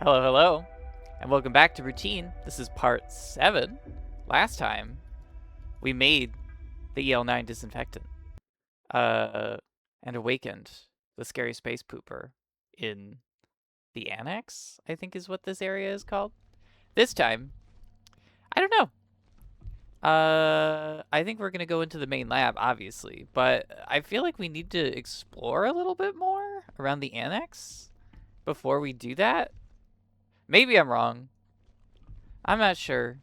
Hello, hello, and welcome back to Routine. This is part 7. Last time, we made the EL9 disinfectant, and awakened the scary space pooper in the annex, I think is what this area is called. This time, I don't know. I think we're gonna go into the main lab, obviously, but I feel like we need to explore a little bit more around the annex before we do that. Maybe I'm wrong. I'm not sure.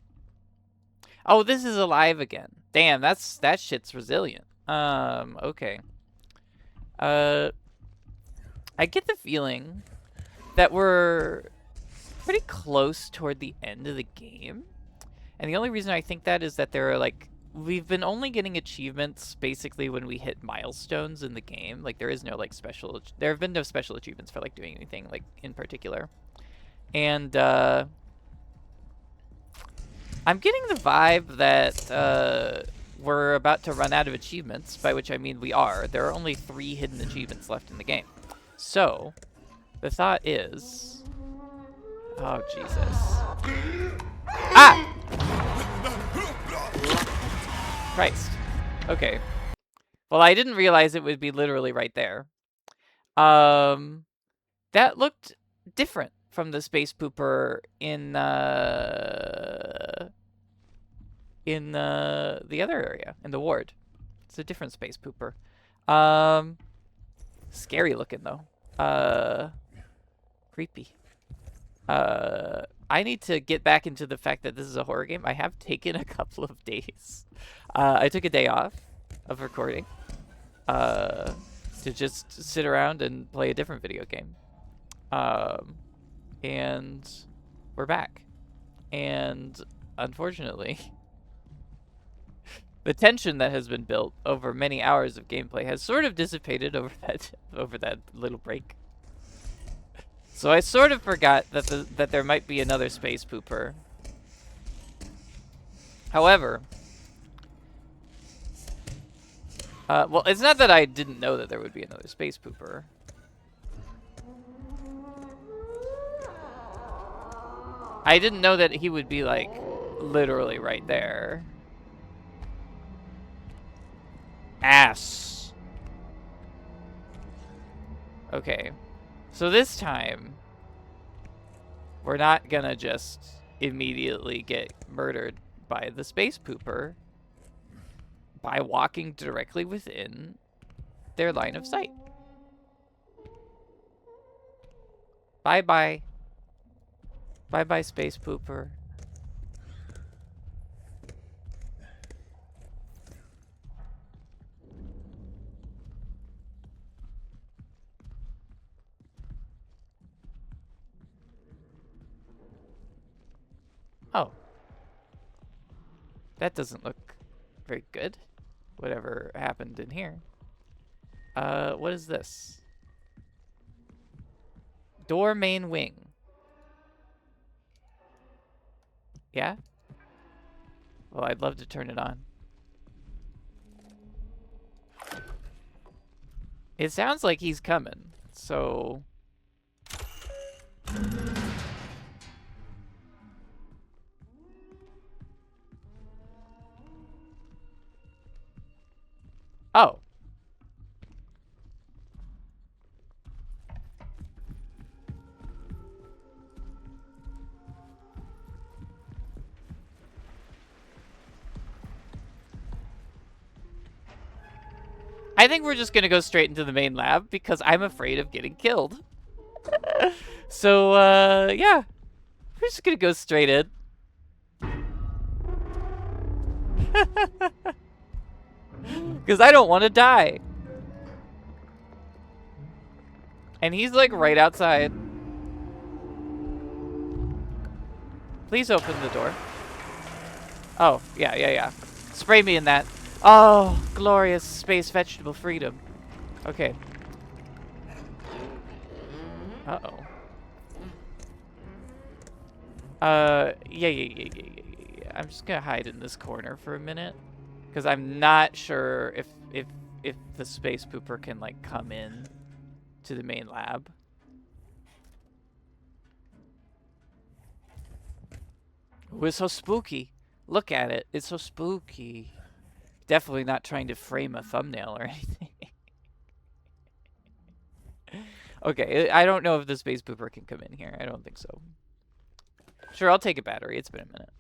Oh, this is alive again. Damn, that shit's resilient. Okay. Uh, I get the feeling that we're pretty close toward the end of the game. And the only reason I think that is that there are we've been only getting achievements basically when we hit milestones in the game. Like there is no there have been no special achievements for doing anything in particular. And I'm getting the vibe that we're about to run out of achievements, by which I mean we are. There are only 3 hidden achievements left in the game. So, the thought is... Oh, Jesus. Ah! Christ. Okay. Well, I didn't realize it would be literally right there. That looked different from the space pooper in the other area, in the ward. It's a different space pooper. Scary looking though. Creepy. I need to get back into the fact that this is a horror game. I have taken a couple of days. I took a day off of recording to just sit around and play a different video game. And we're back. And unfortunately, the tension that has been built over many hours of gameplay has sort of dissipated over that little break. So I sort of forgot that there might be another space pooper. However, well, it's not that I didn't know that there would be another space pooper. I didn't know that he would be literally right there. Ass. Okay. So this time, we're not gonna just immediately get murdered by the space pooper by walking directly within their line of sight. Bye-bye. Bye-bye, space pooper. Oh. That doesn't look very good. Whatever happened in here. What is this? Door main wing. Yeah? Well, I'd love to turn it on. It sounds like he's coming, so... Oh. I think we're just gonna go straight into the main lab because I'm afraid of getting killed. So, yeah. We're just gonna go straight in. Because I don't want to die. And he's right outside. Please open the door. Oh, yeah. Spray me in that. Oh, glorious space vegetable freedom. Okay. Uh-oh. Yeah. I'm just gonna hide in this corner for a minute. Because I'm not sure if the space pooper can, come in to the main lab. Ooh, it's so spooky. Look at it. It's so spooky. Definitely not trying to frame a thumbnail or anything. Okay, I don't know if the space pooper can come in here. I don't think so. Sure, I'll take a battery. It's been a minute.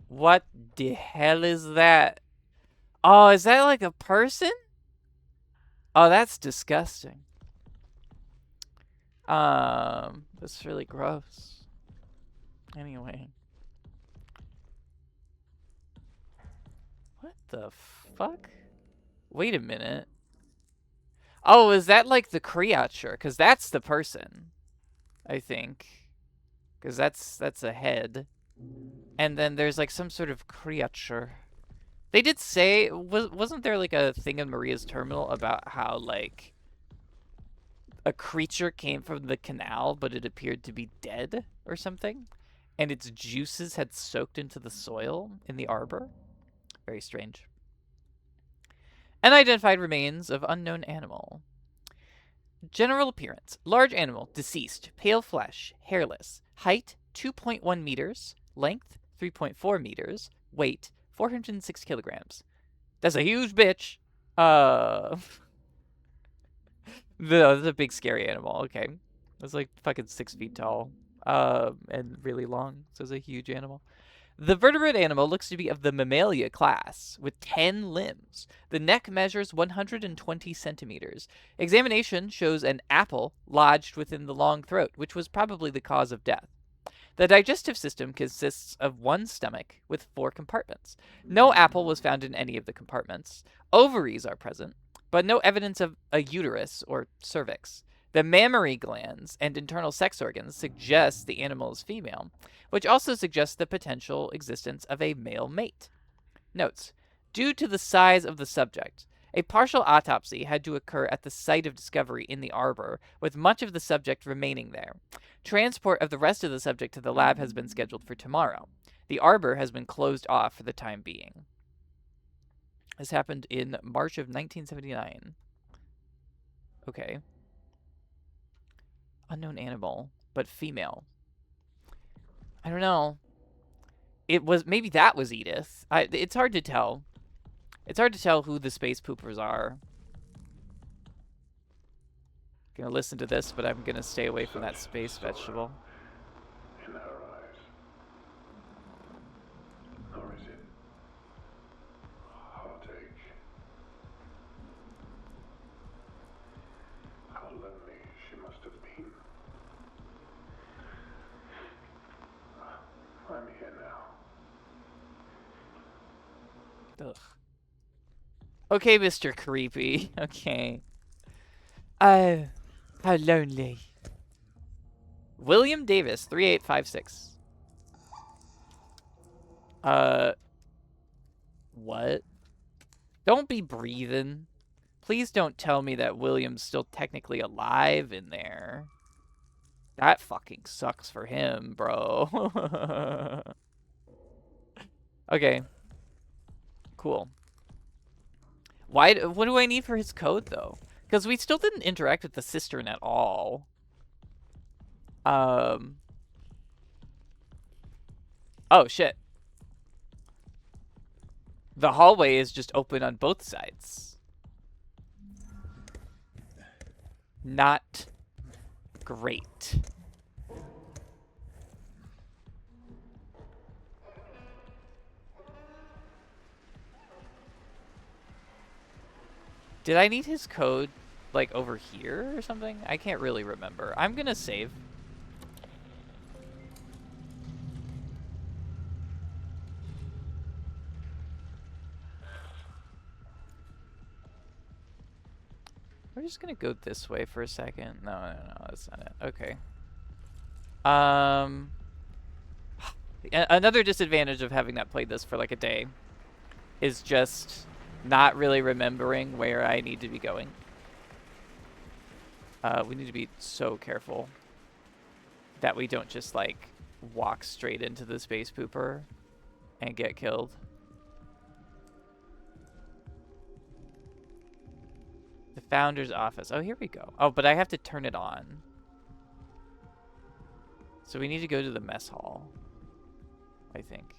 What the hell is that? Oh, is that like a person? Oh, that's disgusting. That's really gross. Anyway. What the fuck? Wait a minute. Oh, is that like the creature? Because that's the person, I think. Because that's a head. And then there's like some sort of creature. They did say, wasn't there like a thing in Maria's terminal about how like a creature came from the canal, but it appeared to be dead or something? And its juices had soaked into the soil in the arbor? Very strange. Unidentified remains of unknown animal. General appearance. Large animal, deceased, pale flesh, hairless. Height, 2.1 meters. Length, 3.4 meters. Weight, 406 kilograms. That's a huge bitch. That's a big scary animal. Okay. It's like fucking 6 feet tall. And really long. So it's a huge animal. The vertebrate animal looks to be of the Mammalia class, with 10 limbs. The neck measures 120 centimeters. Examination shows an apple lodged within the long throat, which was probably the cause of death. The digestive system consists of one stomach with 4 compartments. No apple was found in any of the compartments. Ovaries are present, but no evidence of a uterus or cervix. The mammary glands and internal sex organs suggest the animal is female, which also suggests the potential existence of a male mate. Notes: due to the size of the subject, a partial autopsy had to occur at the site of discovery in the arbor, with much of the subject remaining there. Transport of the rest of the subject to the lab has been scheduled for tomorrow. The arbor has been closed off for the time being. This happened in March of 1979. Okay. Unknown animal, but female. I don't know. Maybe that was Edith. It's hard to tell. It's hard to tell who the space poopers are. Gonna listen to this, but I'm gonna stay away from that space vegetable. In her eyes. Or is it heartache? How lonely she must have been. I'm here now. Ugh. Okay, Mr. Creepy. Okay. Oh, how lonely. William Davis, 3856. What? Don't be breathing. Please don't tell me that William's still technically alive in there. That fucking sucks for him, bro. Okay. Cool. What do I need for his code, though? Because we still didn't interact with the cistern at all. Oh, shit. The hallway is just open on both sides. Not great. Did I need his code, like, over here or something? I can't really remember. I'm gonna save. We're just gonna go this way for a second. No, that's not it. Okay. Another disadvantage of having not played this for like a day is just not really remembering where I need to be going. We need to be so careful that we don't just like walk straight into the space pooper and get killed. The founder's office. Oh, here we go. Oh, but I have to turn it on. So we need to go to the mess hall, I think.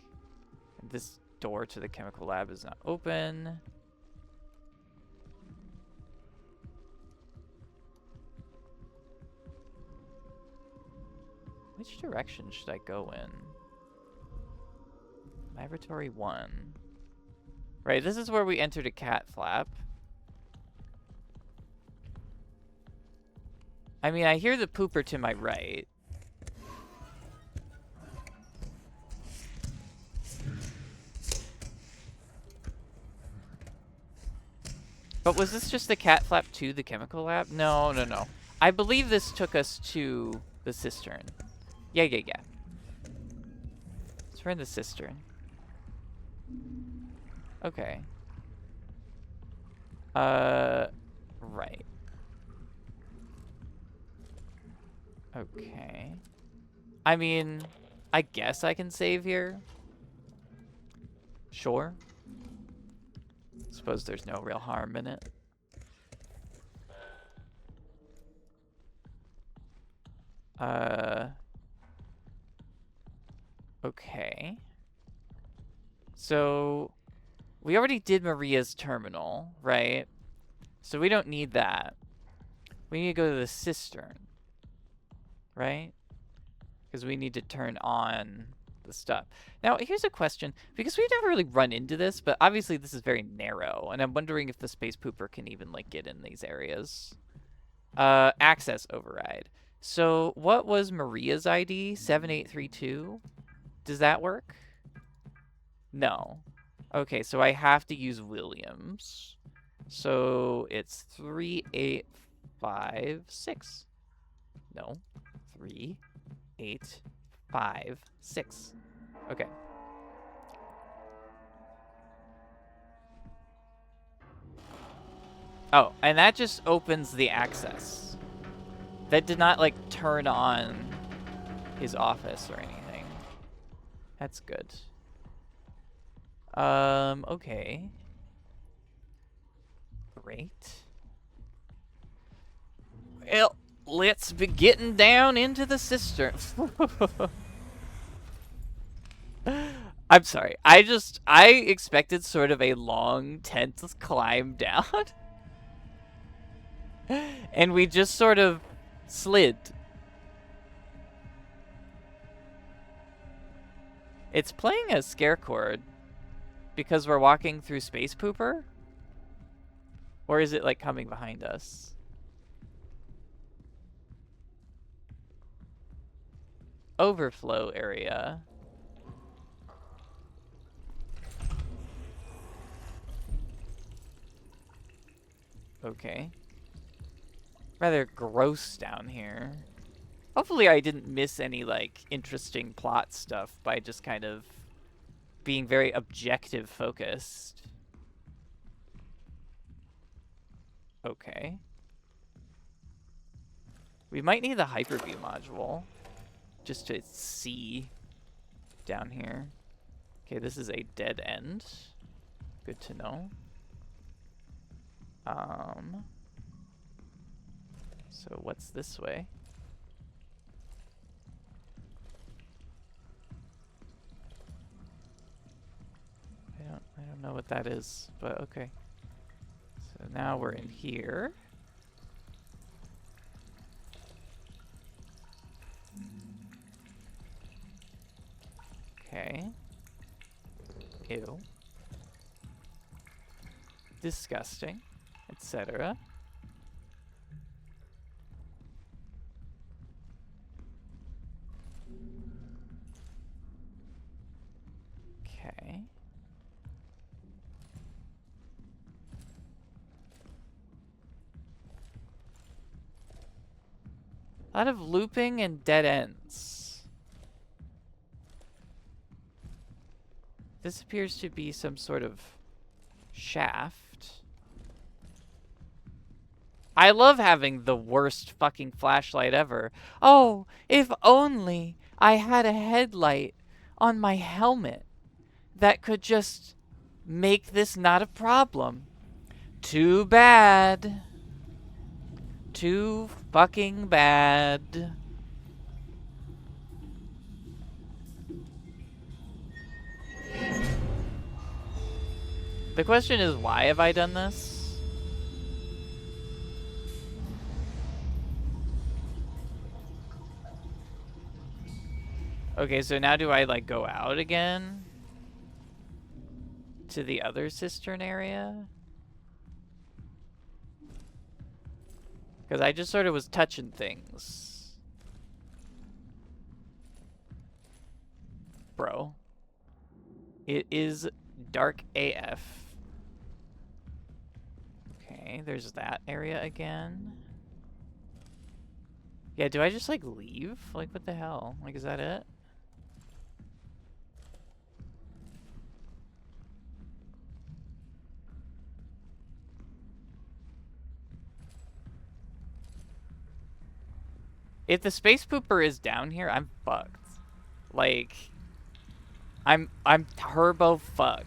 And this door to the chemical lab is not open. Which direction should I go in? Laboratory 1. Right, this is where we entered a cat flap. I mean, I hear the pooper to my right. But was this just the cat flap to the chemical lab? No, no, no. I believe this took us to the cistern. Yeah, yeah, yeah. So we're in the cistern. Okay. Right. Okay. I mean, I guess I can save here. Sure. Suppose there's no real harm in it. Okay. So, we already did Maria's terminal, right? So we don't need that. We need to go to the cistern, right? Because we need to turn on the stuff. Now, here's a question, because we've never really run into this, but obviously this is very narrow, and I'm wondering if the space pooper can even, like, get in these areas. Access override. So, what was Maria's ID? 7832? Does that work? No. Okay, so I have to use Williams. So, it's 3856. No. 3856. Okay. Oh, and that just opens the access. That did not, like, turn on his office or anything. That's good. Okay. Great. Well, let's be getting down into the cistern. I'm sorry. I expected sort of a long, tense climb down. And we just sort of slid. It's playing a scare chord because we're walking through space pooper? Or is it like coming behind us? Overflow area. Okay. Rather gross down here. Hopefully I didn't miss any, like, interesting plot stuff by just kind of being very objective focused. Okay. We might need the hyperview module just to see down here. Okay, this is a dead end. Good to know. So what's this way? I don't know what that is, but okay. So now we're in here. Okay. Ew. Disgusting, etc. Okay. A lot of looping and dead ends. This appears to be some sort of shaft. I love having the worst fucking flashlight ever. Oh, if only I had a headlight on my helmet that could just make this not a problem. Too bad. Too fucking bad. The question is, why have I done this? Okay, so now do I, like, go out again? To the other cistern area? Because I just sort of was touching things. Bro. It is dark AF. Okay, there's that area again. Yeah, do I just, like, leave? Like, what the hell? Like, is that it? If the space pooper is down here, I'm fucked. Like, I'm turbo fucked.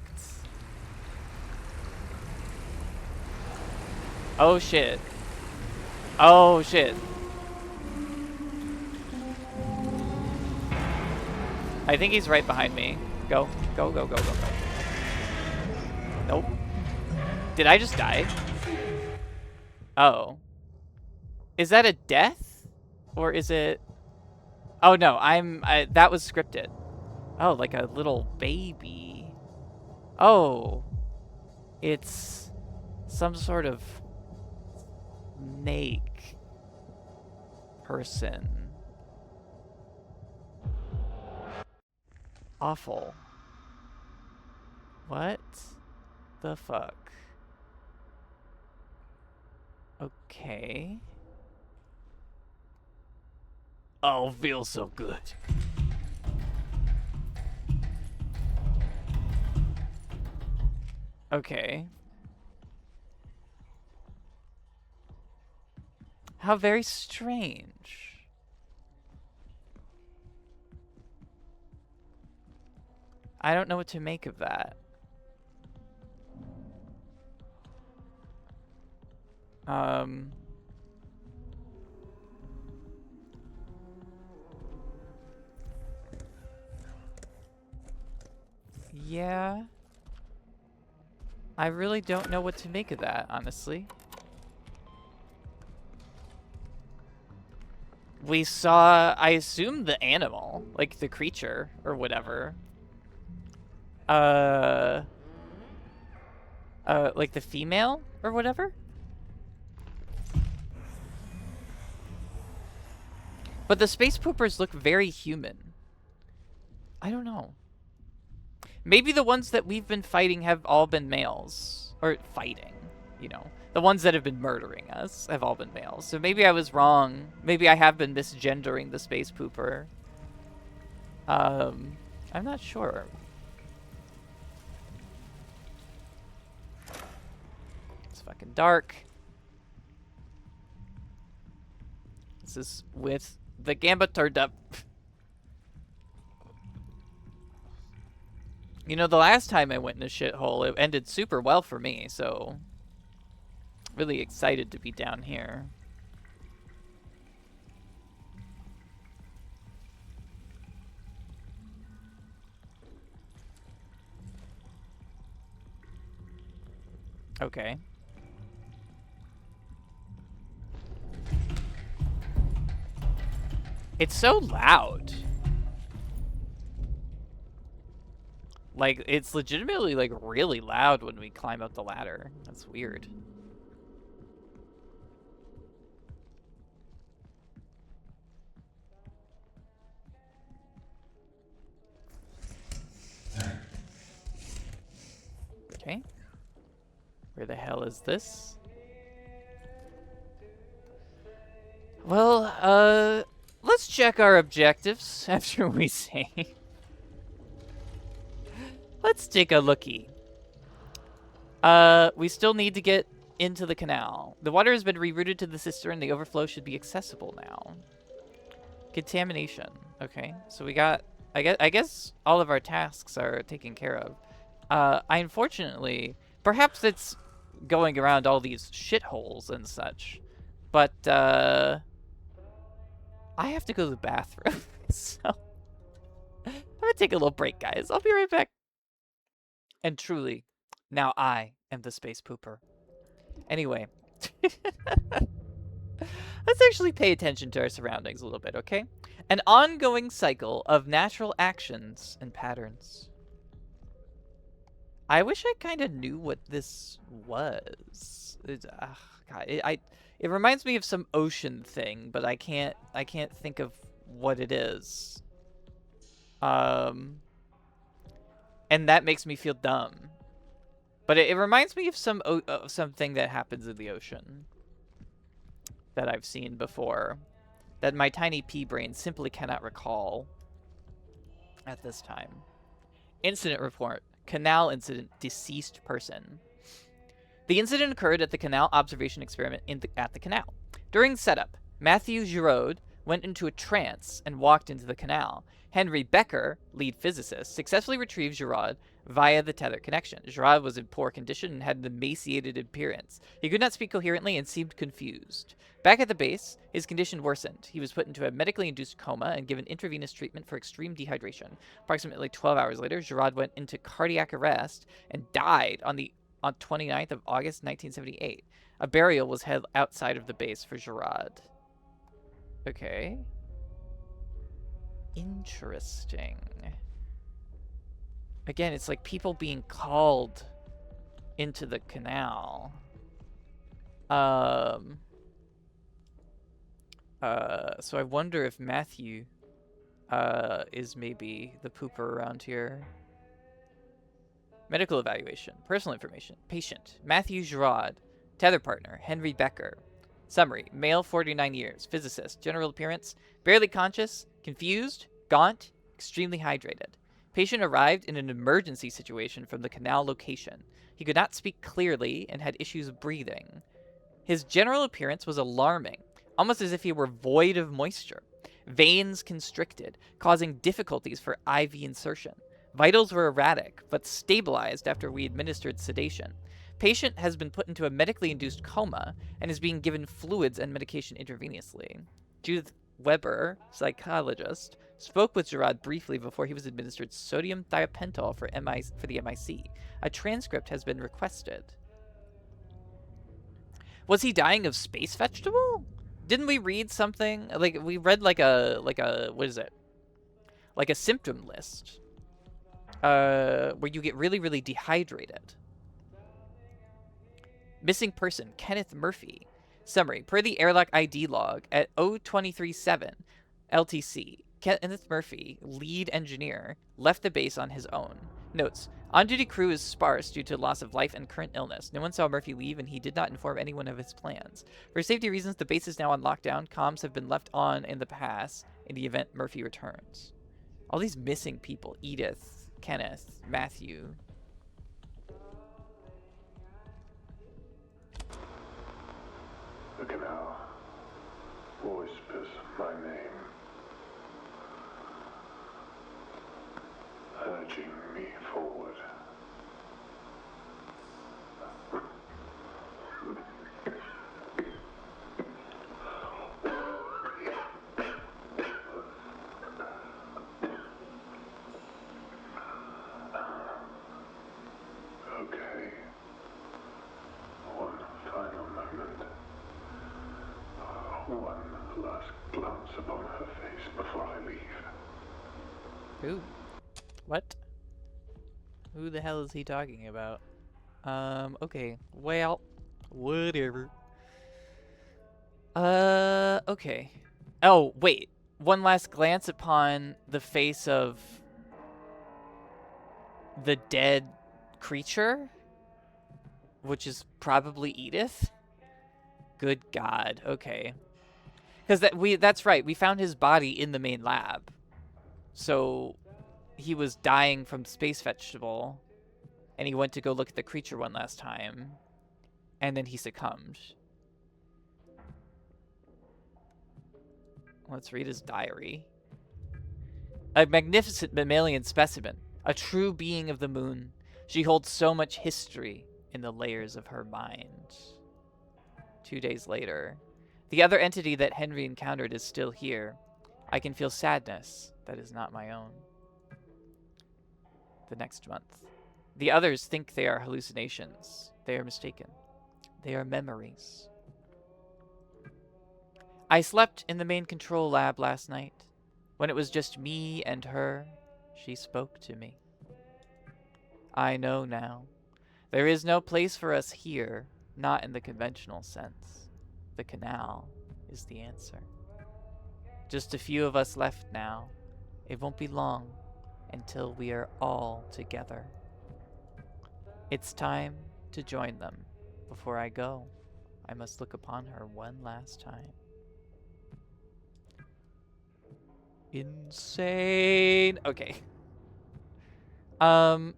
Oh shit. Oh shit. I think he's right behind me. Go, go, go, go, go, go. Nope. Did I just die? Oh. Is that a death? Or is it... Oh no, that was scripted. Oh, like a little baby. Oh. It's some sort of snake person. Awful. What the fuck? Okay. Oh, feels so good. Okay. How very strange. I don't know what to make of that. Yeah. I really don't know what to make of that, honestly. We saw, I assume, the animal, like the creature or whatever. Like the female or whatever? But the space poopers look very human. I don't know. Maybe the ones that we've been fighting have all been males. Or fighting, you know. The ones that have been murdering us have all been males. So maybe I was wrong. Maybe I have been misgendering the space pooper. I'm not sure. It's fucking dark. This is with the gambit turned up. You know, the last time I went in a shithole, it ended super well for me, so... Really excited to be down here. Okay. It's so loud. Like, it's legitimately, like, really loud when we climb up the ladder. That's weird. Okay. Where the hell is this? Well, let's check our objectives after we save. Let's take a lookie. We still need to get into the canal. The water has been rerouted to the cistern. The overflow should be accessible now. Contamination. Okay, so we got... I guess all of our tasks are taken care of. I unfortunately... Perhaps it's going around all these shitholes and such. But, I have to go to the bathroom. So... I'm gonna take a little break, guys. I'll be right back. And truly, Now I am the space pooper. Anyway, let's actually pay attention to our surroundings a little bit, okay? An ongoing cycle of natural actions and patterns. I wish I kind of knew what this was. God, it reminds me of some ocean thing, but I can't think of what it is. And that makes me feel dumb. But it reminds me of something that happens in the ocean that I've seen before that my tiny pea brain simply cannot recall at this time. Incident report. Canal incident. Deceased person. The incident occurred at the canal observation experiment at the canal. During setup, Matthew Giraud went into a trance and walked into the canal. Henry Becker, lead physicist, successfully retrieved Giraud via the tether connection. Giraud was in poor condition and had an emaciated appearance. He could not speak coherently and seemed confused. Back at the base, his condition worsened. He was put into a medically induced coma and given intravenous treatment for extreme dehydration. Approximately 12 hours later, Giraud went into cardiac arrest and died on 29th of August, 1978. A burial was held outside of the base for Giraud. Okay. Interesting. Again, it's like people being called into the canal. So I wonder if Matthew is maybe the pooper around here. Medical evaluation. Personal information. Patient. Matthew Giraud. Tether partner. Henry Becker. Summary. Male, 49 years. Physicist. General appearance. Barely conscious. Confused. Gaunt. Extremely hydrated. Patient arrived in an emergency situation from the canal location. He could not speak clearly and had issues breathing. His general appearance was alarming, almost as if he were void of moisture. Veins constricted, causing difficulties for IV insertion. Vitals were erratic, but stabilized after we administered sedation. Patient has been put into a medically induced coma and is being given fluids and medication intravenously. Judith Weber, psychologist, spoke with Giraud briefly before he was administered sodium thiopental for the MIC. A transcript has been requested. Was he dying of space vegetable? Didn't we read something? Like, we read like a what is it? Like a symptom list. Where you get really, really dehydrated. Missing person, Kenneth Murphy. Summary, per the airlock ID log at 0237 LTC, Kenneth Murphy, lead engineer, left the base on his own. Notes, on-duty crew is sparse due to loss of life and current illness. No one saw Murphy leave, and he did not inform anyone of his plans. For safety reasons, the base is now on lockdown. Comms have been left on in the past in the event Murphy returns. All these missing people, Edith, Kenneth, Matthew. The canal whispers my name, urging me forward. Okay. One final moment. One last glance upon her face before I leave. Who? What? Who the hell is he talking about? Okay. Well, whatever. Okay. Oh, wait. One last glance upon the face of the dead creature, which is probably Edith. Good God. Okay. Because that's right. We found his body in the main lab. So he was dying from space vegetable, and he went to go look at the creature one last time, and then he succumbed. Let's read his diary. A magnificent mammalian specimen, a true being of the moon. She holds so much history in the layers of her mind. 2 days later. The other entity that Henry encountered is still here. I can feel sadness that is not my own. The next month. The others think they are hallucinations. They are mistaken. They are memories. I slept in the main control lab last night. When it was just me and her, she spoke to me. I know now. There is no place for us here, not in the conventional sense. The canal is the answer. Just a few of us left now. It won't be long until we are all together. It's time to join them. Before I go, I must look upon her one last time. Insane. Okay. And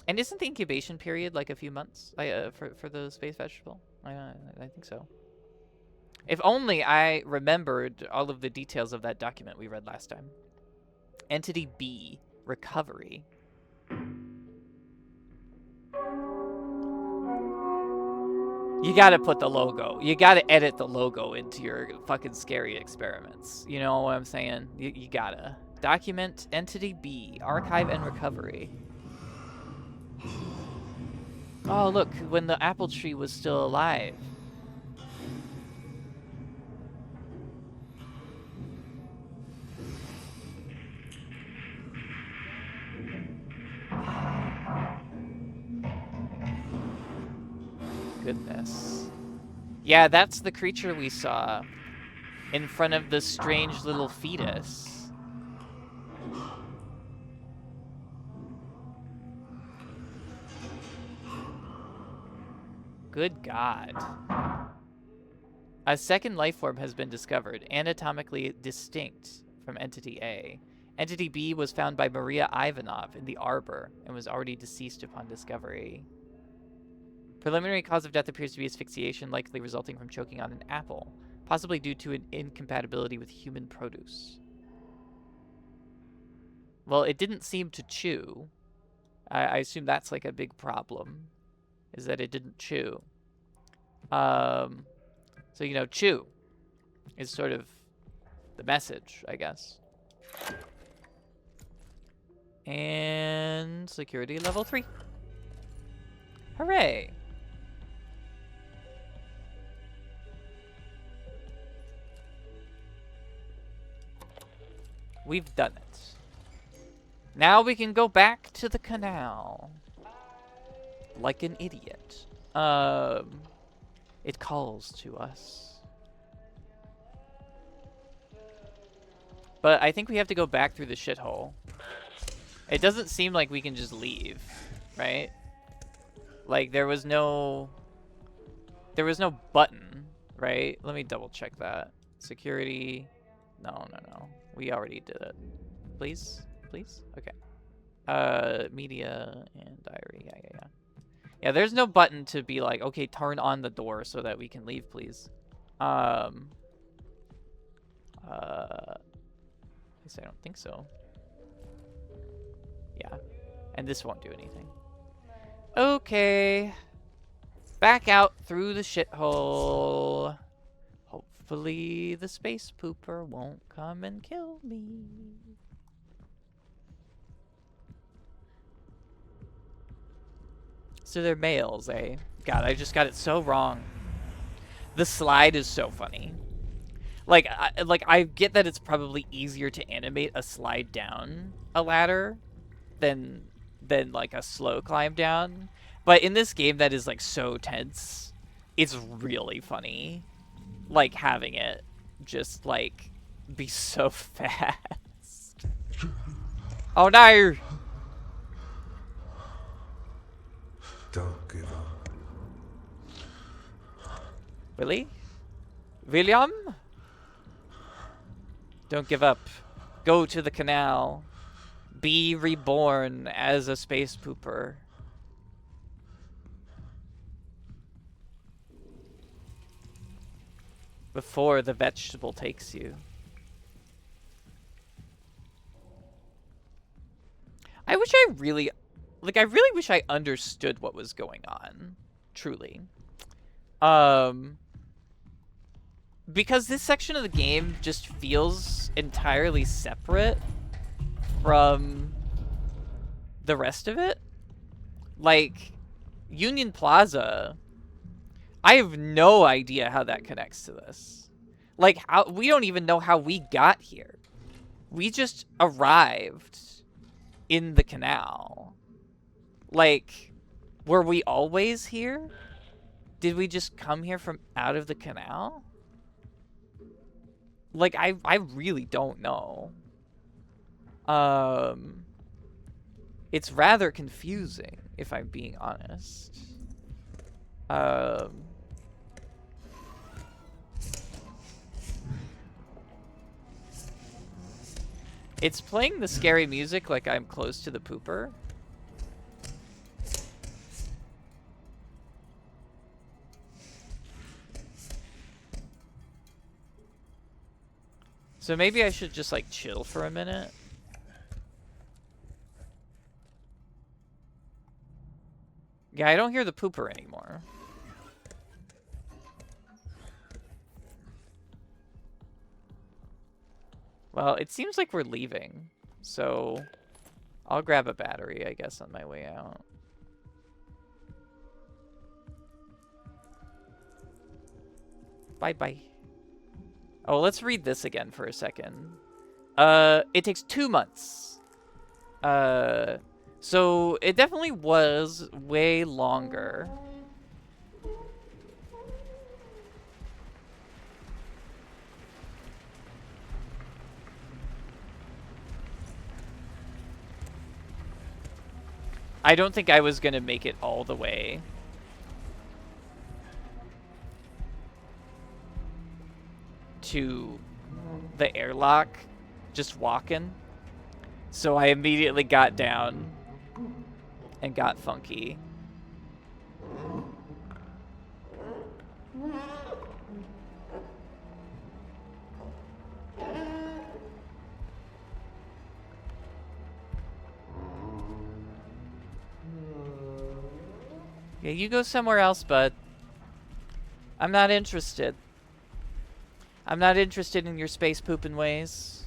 isn't the incubation period like a few months for the space vegetable? I think so. If only I remembered all of the details of that document we read last time. Entity B, recovery. You gotta put the logo. You gotta edit the logo into your fucking scary experiments. You know what I'm saying? You gotta. Document Entity B, archive and recovery. Oh, look, when the apple tree was still alive. Goodness. Yeah, that's the creature we saw in front of the strange little fetus. Good God. A second life form has been discovered, anatomically distinct from Entity A. Entity B was found by Maria Ivanov in the arbor and was already deceased upon discovery. Preliminary cause of death appears to be asphyxiation, likely resulting from choking on an apple, possibly due to an incompatibility with human produce. Well, it didn't seem to chew. I assume that's like a big problem, is that it didn't chew. So, you know, chew is sort of the message, I guess. And security level 3. Hooray! We've done it. Now we can go back to the canal. Like an idiot. It calls to us. But I think we have to go back through the shithole. It doesn't seem like we can just leave, right? Like there was no button, right? Let me double check that. Security. No. We already did it. Please? Please? Okay. Media and diary. Yeah. Yeah, there's no button to be like, okay, turn on the door so that we can leave, please. At least I don't think so. Yeah. And this won't do anything. Okay. Back out through the shithole. Hopefully the space pooper won't come and kill me. So they're males, eh? God, I just got it so wrong. The slide is so funny. Like I get that it's probably easier to animate a slide down a ladder than like a slow climb down. But in this game that is like so tense, it's really funny. Like having it just like be so fast. Oh no! Don't give up. Really? William? Don't give up. Go to the canal. Be reborn as a space pooper. Before the vegetable takes you. I really wish I understood what was going on. Truly. Because this section of the game just feels entirely separate from the rest of it. Like, Union Plaza, I have no idea how that connects to this. Like, how we don't even know how we got here. We just arrived in the canal. Like, were we always here? Did we just come here from out of the canal? Like, I really don't know. It's rather confusing, if I'm being honest. It's playing the scary music like I'm close to the pooper. So maybe I should just, like, chill for a minute. Yeah, I don't hear the pooper anymore. Well, it seems like we're leaving, so I'll grab a battery, I guess, on my way out. Bye-bye. Oh, let's read this again for a second. It takes 2 months. So it definitely was way longer. I don't think I was gonna make it all the way. To the airlock, just walking. So I immediately got down and got funky. Yeah, you go somewhere else, bud. I'm not interested. I'm not interested in your space pooping ways.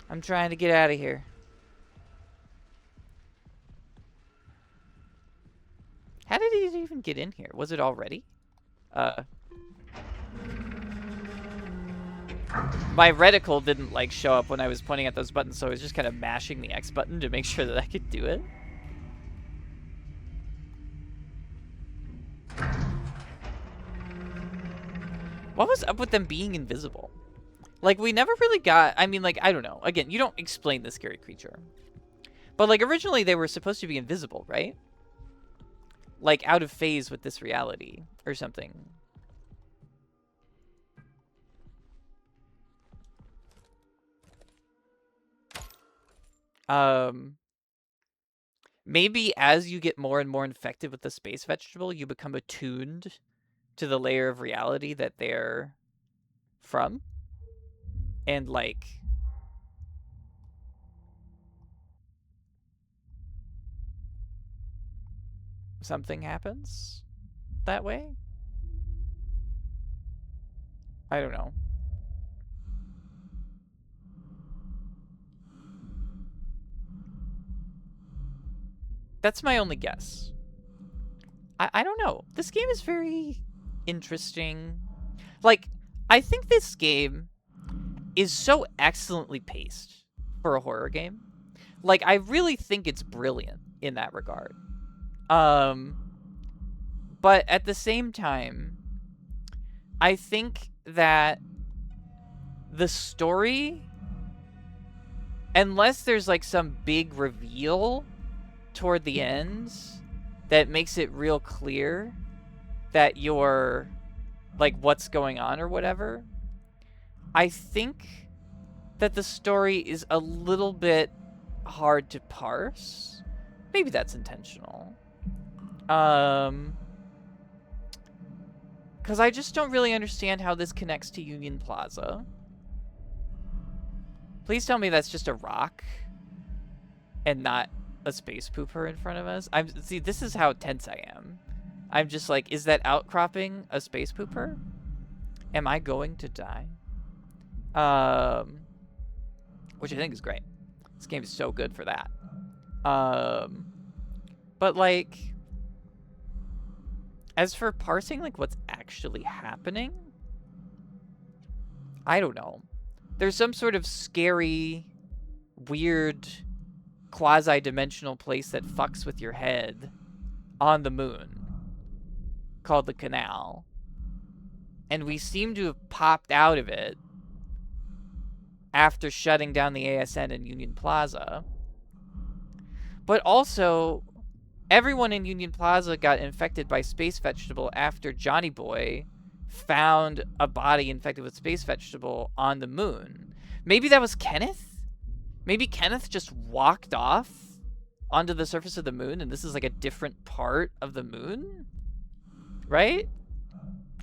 I'm trying to get out of here. How did he even get in here? Was it already? My reticle didn't, like, show up when I was pointing at those buttons, so I was just kind of mashing the X button to make sure that I could do it. What was up with them being invisible? Like, we never really got... I mean, like, I don't know. Again, you don't explain the scary creature. But, like, originally they were supposed to be invisible, right? Like, out of phase with this reality or something. Maybe as you get more and more infected with the space vegetable, you become attuned to the layer of reality that they're from. And, like, something happens that way? I don't know. That's my only guess. I don't know. This game is very interesting. Like, I think this game is so excellently paced for a horror game. Like, I really think it's brilliant in that regard. But at the same time, I think that the story, unless there's, like, some big reveal toward the end that makes it real clear that you're, like, what's going on or whatever, I think that the story is a little bit hard to parse. Maybe that's intentional. Because I just don't really understand how this connects to Union Plaza. Please tell me that's just a rock and not a space pooper in front of us. See, this is how tense I am. I'm just like, is that outcropping a space pooper? Am I going to die? Which I think is great. This game is so good for that. But like, as for parsing like what's actually happening, I don't know. There's some sort of scary, weird, quasi-dimensional place that fucks with your head on the moon called the Canal. And we seem to have popped out of it after shutting down the ASN in Union Plaza. But also, everyone in Union Plaza got infected by Space Vegetable after Johnny Boy found a body infected with Space Vegetable on the moon. Maybe that was Kenneth? Maybe Kenneth just walked off onto the surface of the moon and this is like a different part of the moon? Right?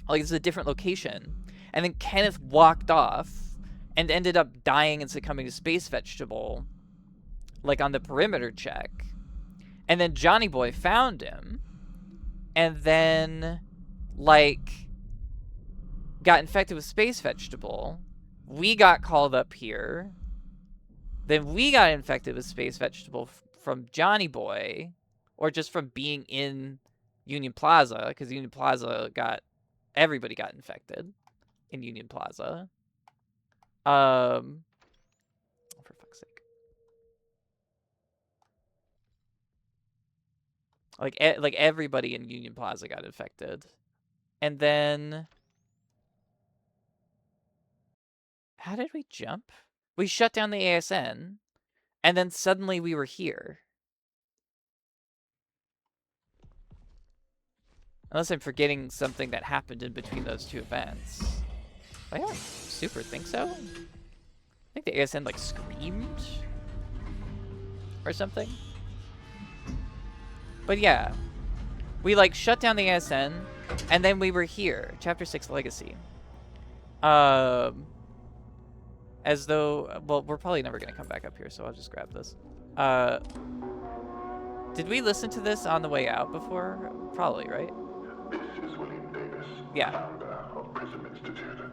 Like, this is a different location. And then Kenneth walked off and ended up dying and succumbing to Space Vegetable, like on the perimeter check. And then Johnny Boy found him and then, like, got infected with Space Vegetable. We got called up here. Then we got infected with Space Vegetable from Johnny Boy, or just from being in Union Plaza, because Union Plaza everybody got infected in Union Plaza. For fuck's sake. Like everybody in Union Plaza got infected. And then, how did we jump? We shut down the ASN, and then suddenly we were here. Unless I'm forgetting something that happened in between those two events. I don't super think so. I think the ASN like screamed or something. But yeah, we like shut down the ASN, and then we were here. Chapter 6 Legacy. As though, well, we're probably never gonna come back up here, so I'll just grab this. Did we listen to this on the way out before? Probably, right? This is William Davis, Yeah. founder of Prism Institute.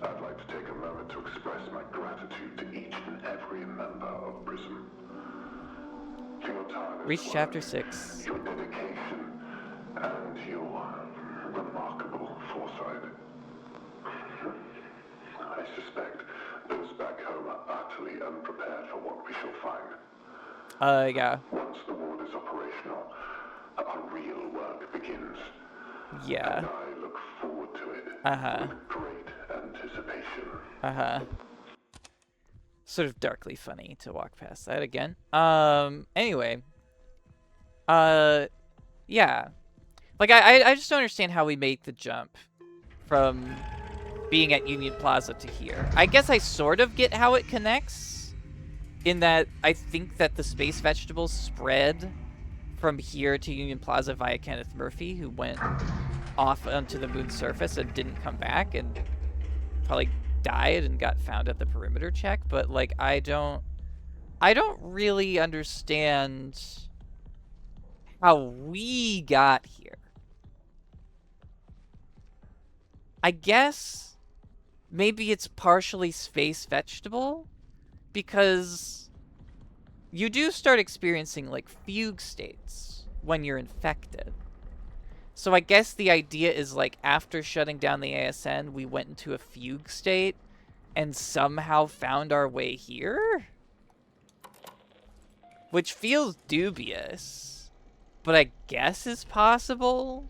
I'd like to take a moment to express my gratitude to each and every member of Prism. For your tireless Reach work, chapter 6. your dedication, and your remarkable foresight. I suspect those back home are utterly unprepared for what we shall find. Yeah. Once the ward is operational, our real work begins. Yeah. And I look forward to it with great anticipation. Sort of darkly funny to walk past that again. Anyway. Yeah. Like, I just don't understand how we make the jump from being at Union Plaza to here. I guess I sort of get how it connects, in that I think that the Space Vegetables spread from here to Union Plaza via Kenneth Murphy, who went off onto the moon's surface and didn't come back and probably died and got found at the perimeter check. But like, I don't really understand how we got here. I guess maybe it's partially Space Vegetable, because you do start experiencing like fugue states when you're infected. So I guess the idea is like, after shutting down the ASN, we went into a fugue state and somehow found our way here? Which feels dubious, but I guess is possible.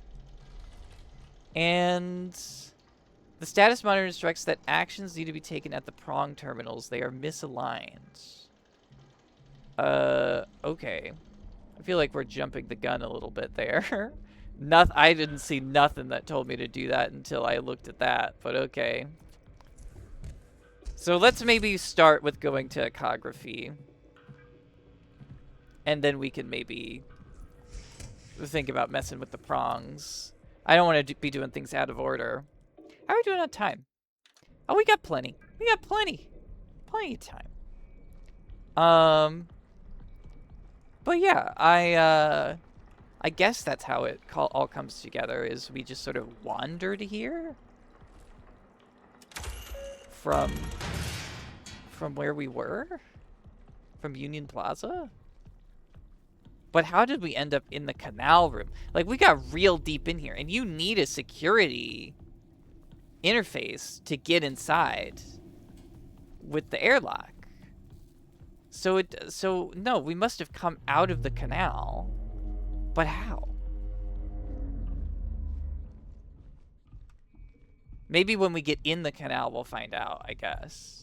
And the status monitor instructs that actions need to be taken at the prong terminals. They are misaligned. Okay. I feel like we're jumping the gun a little bit there. I didn't see nothing that told me to do that until I looked at that, but okay. So let's maybe start with going to ecography. And then we can maybe think about messing with the prongs. I don't want to be doing things out of order. How are we doing on time? Oh, we got plenty. We got plenty. Plenty of time. But yeah, I guess that's how it all comes together, is we just sort of wandered here from where we were. from Union Plaza? But how did we end up in the canal room? Like, we got real deep in here, and you need a security interface to get inside with the airlock. So no, we must have come out of the canal. But how? Maybe when we get in the canal, we'll find out, I guess.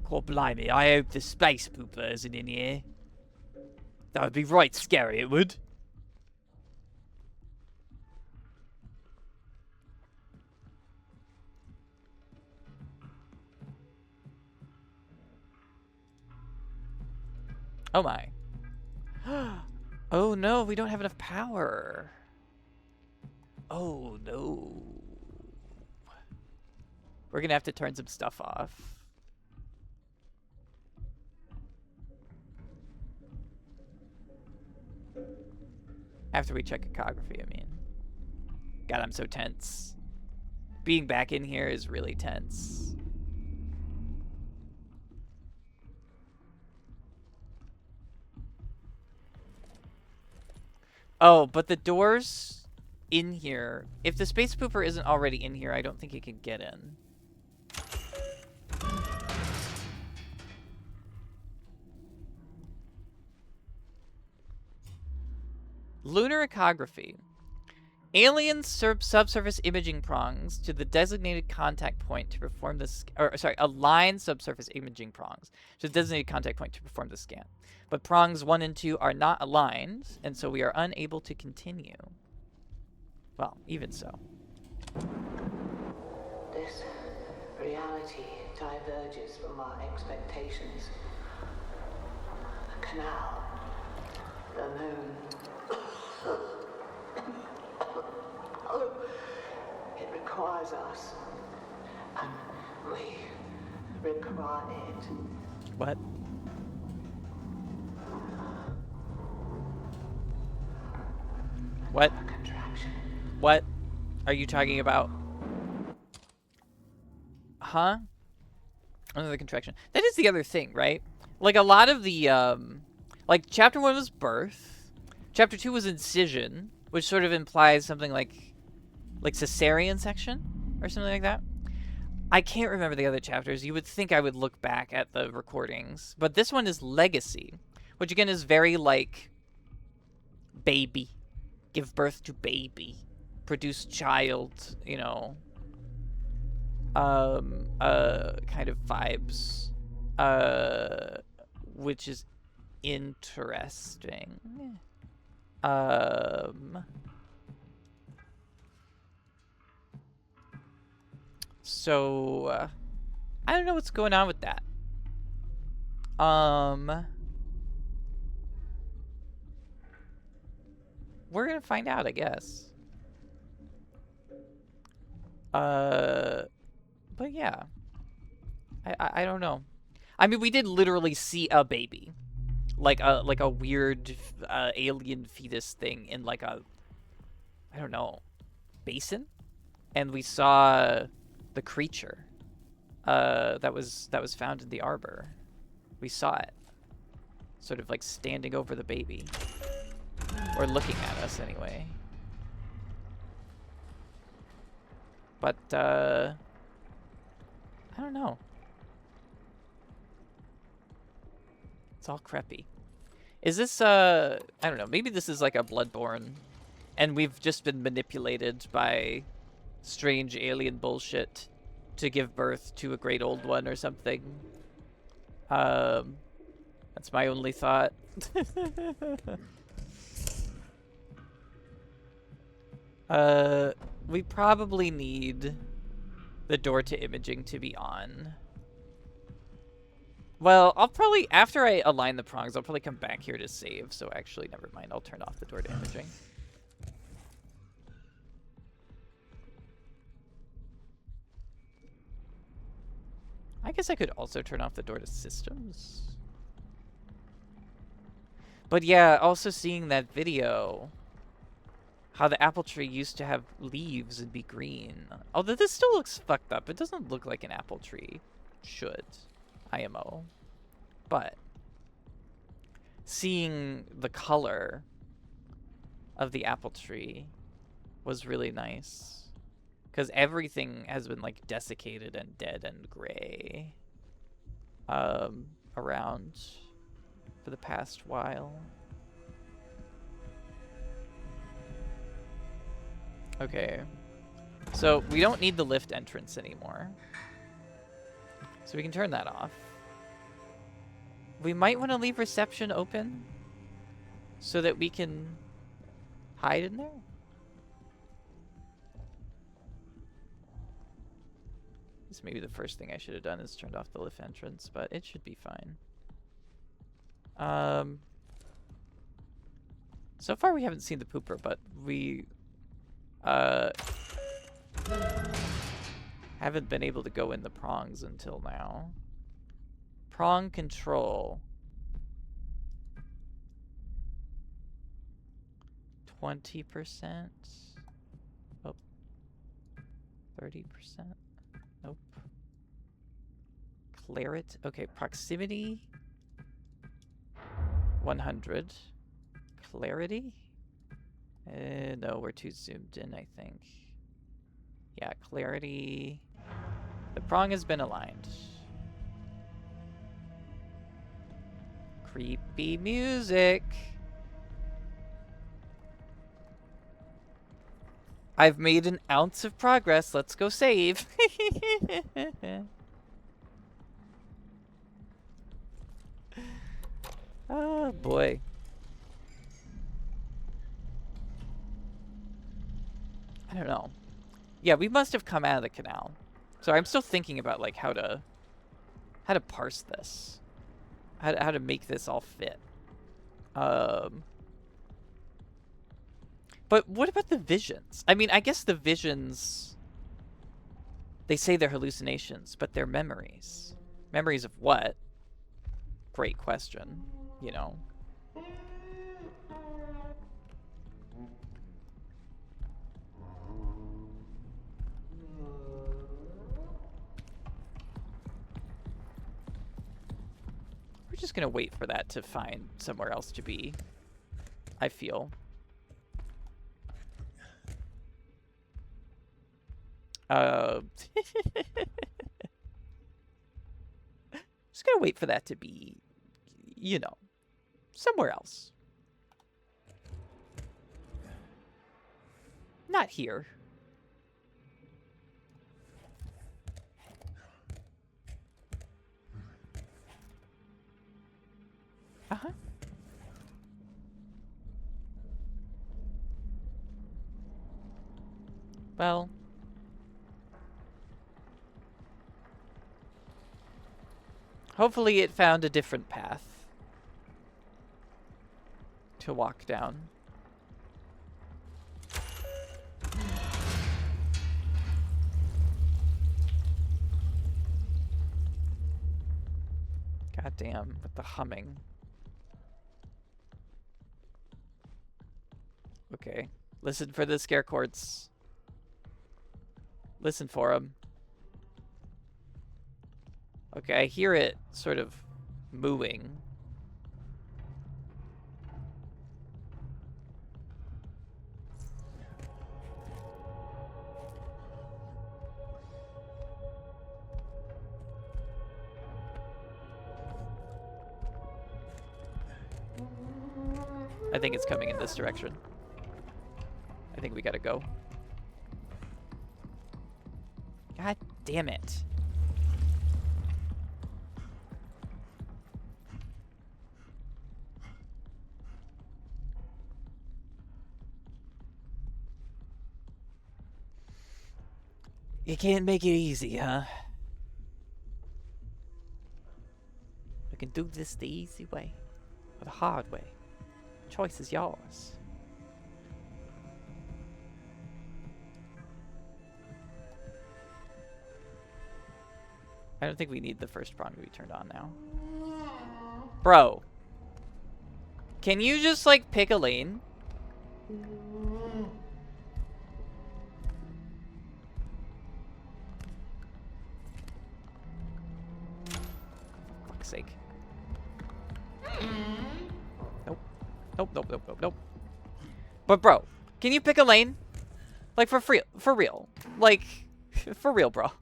God blimey, I hope the space pooper isn't in here. That would be right scary, it would. Oh my. Oh no, we don't have enough power. Oh no. We're gonna have to turn some stuff off. After we check ecography, I mean. God, I'm so tense. Being back in here is really tense. Oh, but the doors in here, if the space pooper isn't already in here, I don't think it can get in. Lunar ecography. Alien subsurface imaging prongs to the designated contact point to perform this, align subsurface imaging prongs to the designated contact point to perform the scan. But prongs 1 and 2 are not aligned, and so we are unable to continue. Well, even so. This reality diverges from our expectations. The canal, the moon. It requires us, and we require it. What? What? Contraction. What are you talking about? Huh? Another contraction. That is the other thing, right? Like, a lot of the, like, Chapter 1 was birth. Chapter 2 was incision, which sort of implies something like cesarean section or something like that. I can't remember the other chapters. You would think I would look back at the recordings. But this one is legacy, which again is very like baby. Give birth to baby. Produce child, you know. Kind of vibes. Which is interesting. So, I don't know what's going on with that. We're gonna find out, I guess. But yeah. I don't know. I mean, we did literally see a baby. Like a weird alien fetus thing in like a, I don't know, basin? And we saw the creature that was found in the arbor. We saw it, sort of like standing over the baby, or looking at us anyway. But I don't know. It's all creepy. Is this I don't know. Maybe this is like a Bloodborne, and we've just been manipulated by strange alien bullshit to give birth to a great old one or something. That's my only thought. We probably need the door to imaging to be on. Well, I'll probably, after I align the prongs, I'll probably come back here to save. So actually, never mind. I'll turn off the door to imaging. I guess I could also turn off the door to systems. But yeah, also seeing that video how the apple tree used to have leaves and be green. Although this still looks fucked up. It doesn't look like an apple tree should. IMO. But seeing the color of the apple tree was really nice. Because everything has been like desiccated and dead and gray around for the past while. Okay. So we don't need the lift entrance anymore. So we can turn that off. We might want to leave reception open so that we can hide in there. This may be the first thing I should have done is turned off the lift entrance, but it should be fine. So far we haven't seen the pooper, but we haven't been able to go in the prongs until now. Prong control. 20%. Oh. 30%. Nope. Clarity. Okay, proximity. 100. Clarity? No, we're too zoomed in, I think. Yeah, clarity. The prong has been aligned. Creepy music. I've made an ounce of progress. Let's go save. Oh, boy. I don't know. Yeah, we must have come out of the canal. So I'm still thinking about like how to parse this. How to make this all fit. But what about the visions? I mean, I guess the visions, they say they're hallucinations, but they're memories. Memories of what? Great question, you know. We're just gonna wait for that to find somewhere else to be, I feel. Just gonna wait for that to be, you know, somewhere else. Not here. Uh-huh. Well. Hopefully it found a different path to walk down. Goddamn, with the humming. Okay. Listen for the scare chords. Listen for them. Okay, I hear it sort of mooing. I think it's coming in this direction. I think we gotta go. God damn it. You can't make it easy, huh? We can do this the easy way, or the hard way. Choice is yours. I don't think we need the first prong to be turned on now. Bro. Can you just, like, pick a lane? fuck's sake. Nope. Nope, nope, nope, nope, nope. But bro, can you pick a lane? Like for real. Like, for real, bro.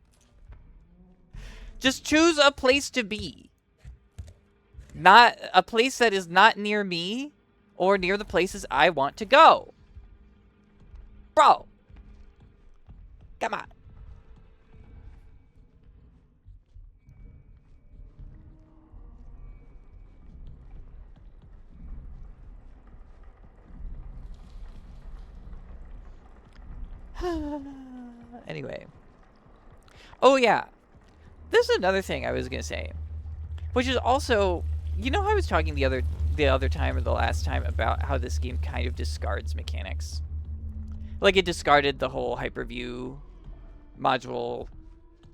Just choose a place to be. Not a place that is not near me or near the places I want to go. Bro. Come on. Anyway. Oh, yeah. This is another thing I was going to say. Which is also... You know how I was talking the other time or the last time about how this game kind of discards mechanics? Like, it discarded the whole hyperview module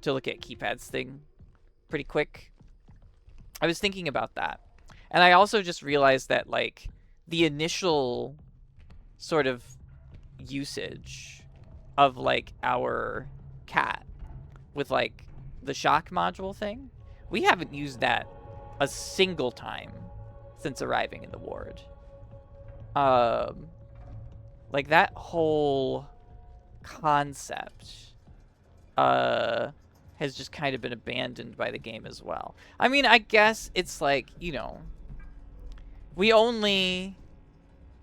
to look at keypads thing pretty quick. I was thinking about that. And I also just realized that, like, the initial sort of usage of, like, our cat with, like, the shock module thing, we haven't used that a single time since arriving in the ward. Like, that whole concept has just kind of been abandoned by the game as well. I mean, I guess it's like, you know, we only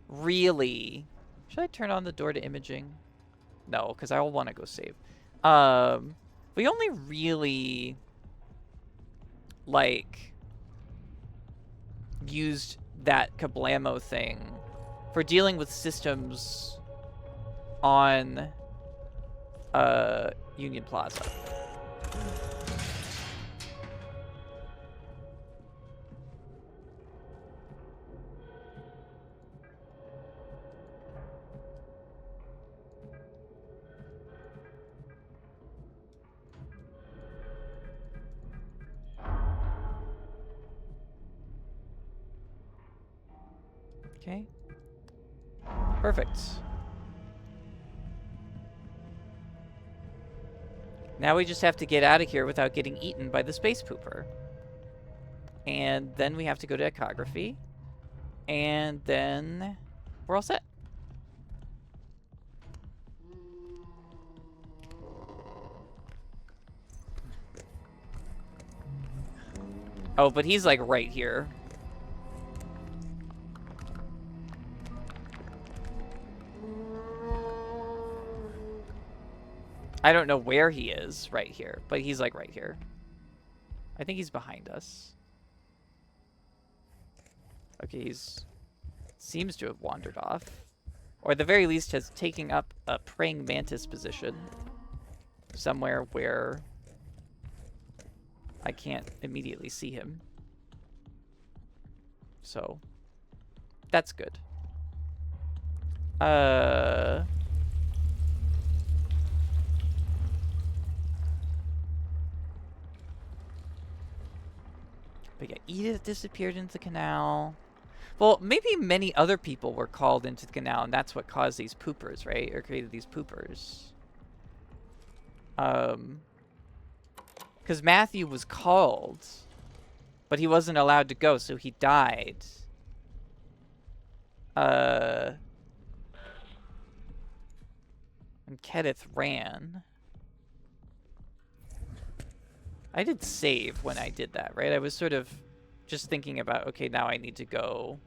really... Should I turn on the door to imaging? No, because I will want to go save. We only really, like, used that Kablamo thing for dealing with systems on Union Plaza. Okay. Perfect. Now we just have to get out of here without getting eaten by the space pooper. And then we have to go to ecography. And then we're all set. Oh, but he's like right here. I don't know where he is right here, but he's like right here. I think he's behind us. Okay, he's... seems to have wandered off. Or at the very least has taken up a praying mantis position. Somewhere where I can't immediately see him. So, that's good. But yeah, Edith disappeared into the canal. Well, maybe many other people were called into the canal, and that's what caused these poopers, right? Or created these poopers. Because Matthew was called, but he wasn't allowed to go, so he died. And Kenneth ran. I did save when I did that, right? I was sort of just thinking about, okay, now I need to go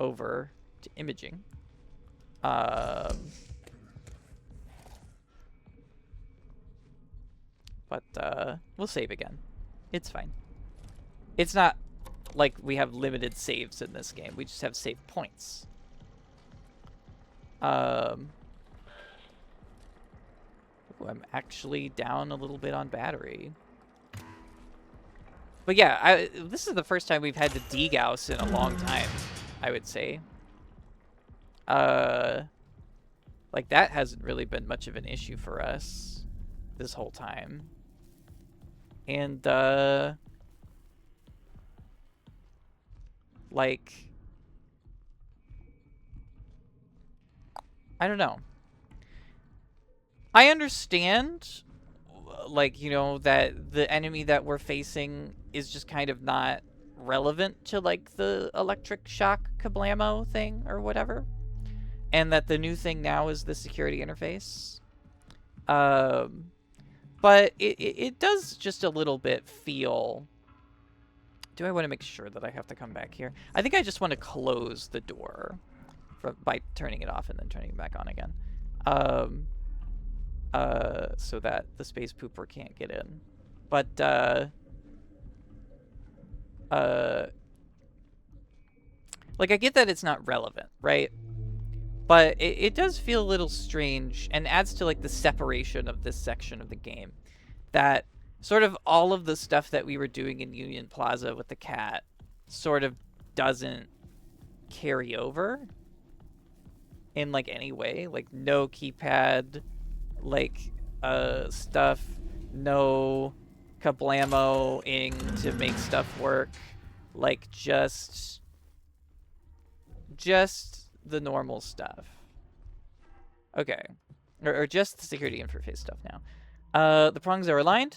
over to imaging. But we'll save again. It's fine. It's not like we have limited saves in this game. We just have save points. Ooh, I'm actually down a little bit on battery. But yeah, this is the first time we've had to degauss in a long time, I would say. Like, that hasn't really been much of an issue for us this whole time. And, like, I don't know. I understand like, you know, that the enemy that we're facing is just kind of not relevant to, like, the electric shock kablamo thing or whatever. And that the new thing now is the security interface. But it does just a little bit feel... Do I want to make sure that I have to come back here? I think I just want to close the door by turning it off and then turning it back on again. So that the space pooper can't get in. But, like, I get that it's not relevant, right? But it does feel a little strange and adds to, like, the separation of this section of the game. That sort of all of the stuff that we were doing in Union Plaza with the cat sort of doesn't carry over in, like, any way. Like, no keypad, like, stuff, no kablamo-ing to make stuff work. Like, just the normal stuff. Okay. Or just the security interface stuff now. The prongs are aligned.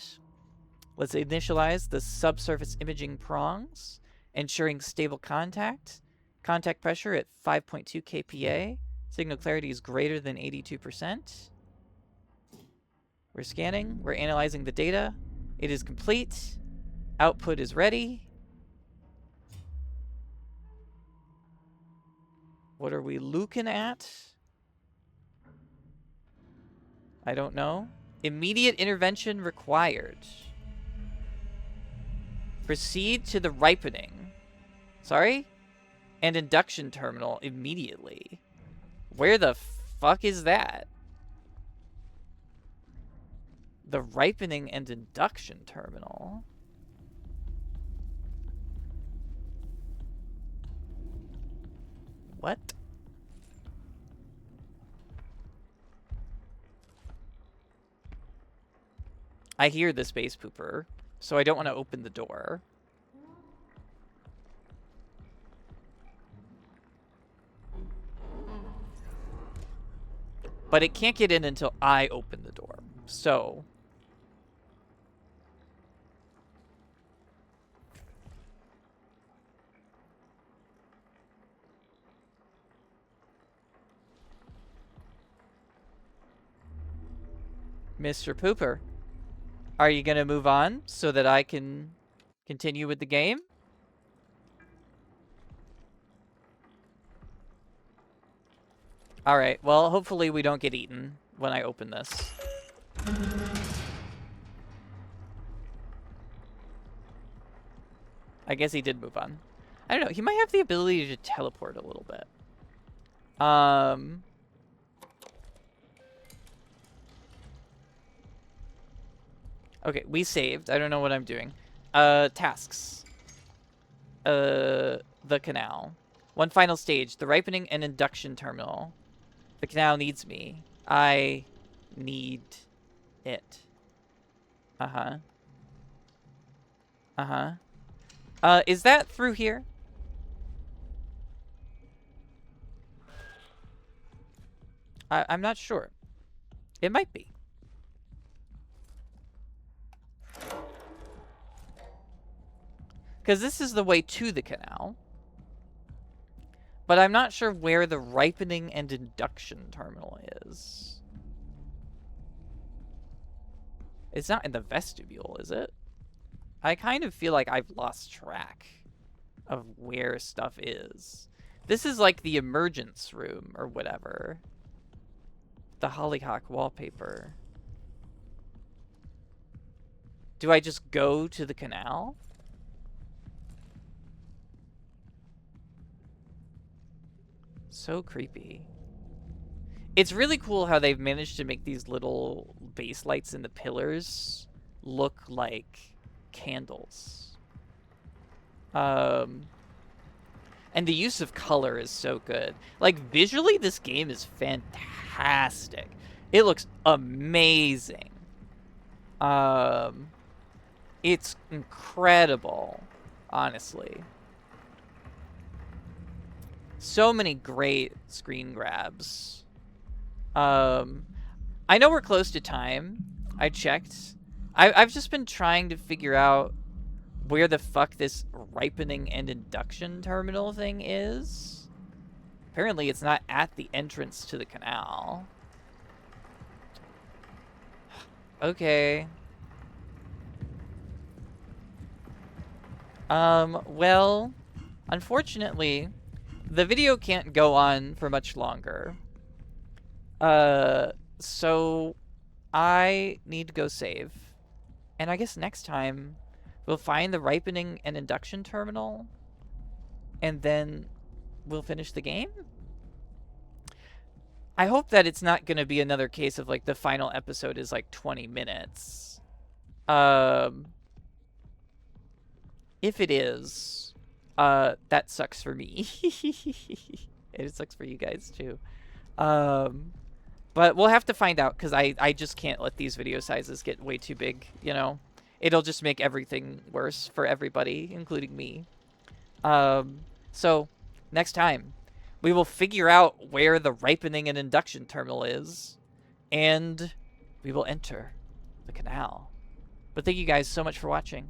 Let's initialize the subsurface imaging prongs, ensuring stable contact. Contact pressure at 5.2 kPa. Signal clarity is greater than 82%. We're scanning. We're analyzing the data. It is complete. Output is ready. What are we looking at? I don't know. Immediate intervention required. Proceed to the ripening. Sorry? And induction terminal immediately. Where the fuck is that? The ripening and induction terminal. What? I hear the space pooper, so I don't want to open the door. But it can't get in until I open the door. So... Mr. Pooper, are you going to move on so that I can continue with the game? Alright, well, hopefully we don't get eaten when I open this. I guess he did move on. I don't know, he might have the ability to teleport a little bit. Okay, we saved. I don't know what I'm doing. Tasks. The canal. One final stage. The ripening and induction terminal. The canal needs me. I need it. Uh-huh. Uh-huh. Is that through here? I'm not sure. It might be. Because this is the way to the canal. But I'm not sure where the ripening and induction terminal is. It's not in the vestibule, is it? I kind of feel like I've lost track of where stuff is. This is like the emergence room or whatever. The hollyhock wallpaper. Do I just go to the canal? So creepy. It's really cool how they've managed to make these little base lights in the pillars look like candles. And the use of color is so good. Like, visually, this game is fantastic. It looks amazing. It's incredible, honestly. So many great screen grabs. I know we're close to time. I checked. I've just been trying to figure out where the fuck this ripening and induction terminal thing is. Apparently it's not at the entrance to the canal. Okay. Well, unfortunately, the video can't go on for much longer. So I need to go save. And I guess next time we'll find the ripening and induction terminal and then we'll finish the game. I hope that it's not going to be another case of like the final episode is like 20 minutes. If it is, that sucks for me. It sucks for you guys too. But we'll have to find out because I just can't let these video sizes get way too big, you know? It'll just make everything worse for everybody, including me. So, next time, we will figure out where the ripening and induction terminal is, and we will enter the canal. But thank you guys so much for watching.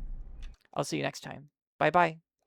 I'll see you next time. Bye-bye.